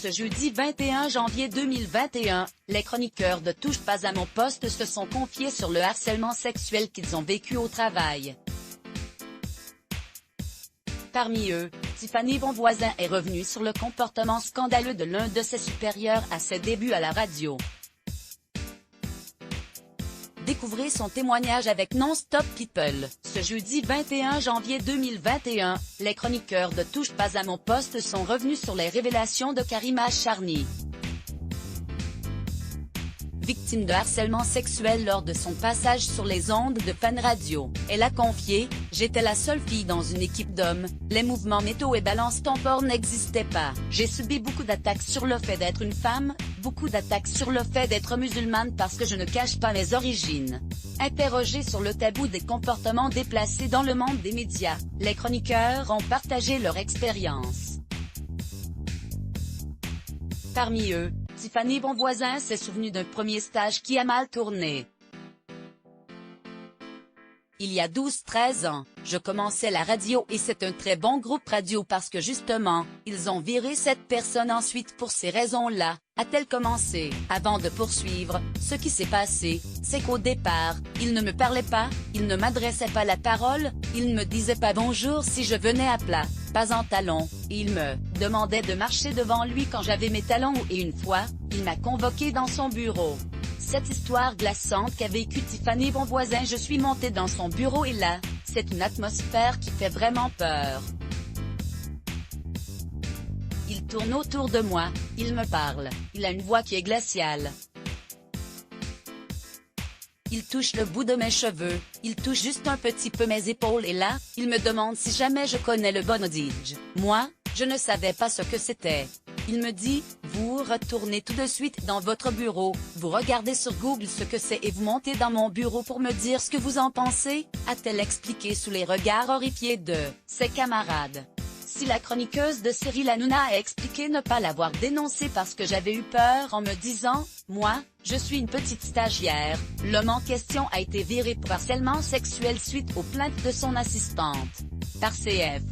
Ce jeudi 21 janvier 2021, les chroniqueurs de Touche pas à mon poste se sont confiés sur le harcèlement sexuel qu'ils ont vécu au travail. Parmi eux, Tiffany Bonvoisin est revenue sur le comportement scandaleux de l'un de ses supérieurs à ses débuts à la radio. Découvrez son témoignage avec Non-Stop People. Ce jeudi 21 janvier 2021, les chroniqueurs de Touche pas à mon poste sont revenus sur les révélations de Karima Charny. Victime de harcèlement sexuel lors de son passage sur les ondes de Fun Radio, elle a confié « J'étais la seule fille dans une équipe d'hommes, les mouvements métaux et balance ton port n'existaient pas. J'ai subi beaucoup d'attaques sur le fait d'être une femme, beaucoup d'attaques sur le fait d'être musulmane parce que je ne cache pas mes origines. » Interrogés sur le tabou des comportements déplacés dans le monde des médias, les chroniqueurs ont partagé leur expérience. Parmi eux, Tiffany Bonvoisin s'est souvenue d'un premier stage qui a mal tourné. Il y a 12-13 ans, je commençais la radio et c'est un très bon groupe radio parce que justement, ils ont viré cette personne ensuite pour ces raisons-là, a-t-elle commencé. Avant de poursuivre, ce qui s'est passé, c'est qu'au départ, il ne me parlait pas, il ne m'adressait pas la parole, il ne me disait pas bonjour si je venais à plat, pas en talons, et il me demandait de marcher devant lui quand j'avais mes talons et une fois, il m'a convoqué dans son bureau. Cette histoire glaçante qu'a vécue Tiffany Bonvoisin, je suis montée dans son bureau et là, c'est une atmosphère qui fait vraiment peur. Il tourne autour de moi, il me parle, il a une voix qui est glaciale. Il touche le bout de mes cheveux, il touche juste un petit peu mes épaules et là, il me demande si jamais je connais le bondage. Moi, je ne savais pas ce que c'était. Il me dit, vous retournez tout de suite dans votre bureau, vous regardez sur Google ce que c'est et vous montez dans mon bureau pour me dire ce que vous en pensez, a-t-elle expliqué sous les regards horrifiés de ses camarades. Si la chroniqueuse de Cyril Hanouna a expliqué ne pas l'avoir dénoncé parce que j'avais eu peur en me disant, moi, je suis une petite stagiaire, l'homme en question a été viré pour harcèlement sexuel suite aux plaintes de son assistante. Par CF.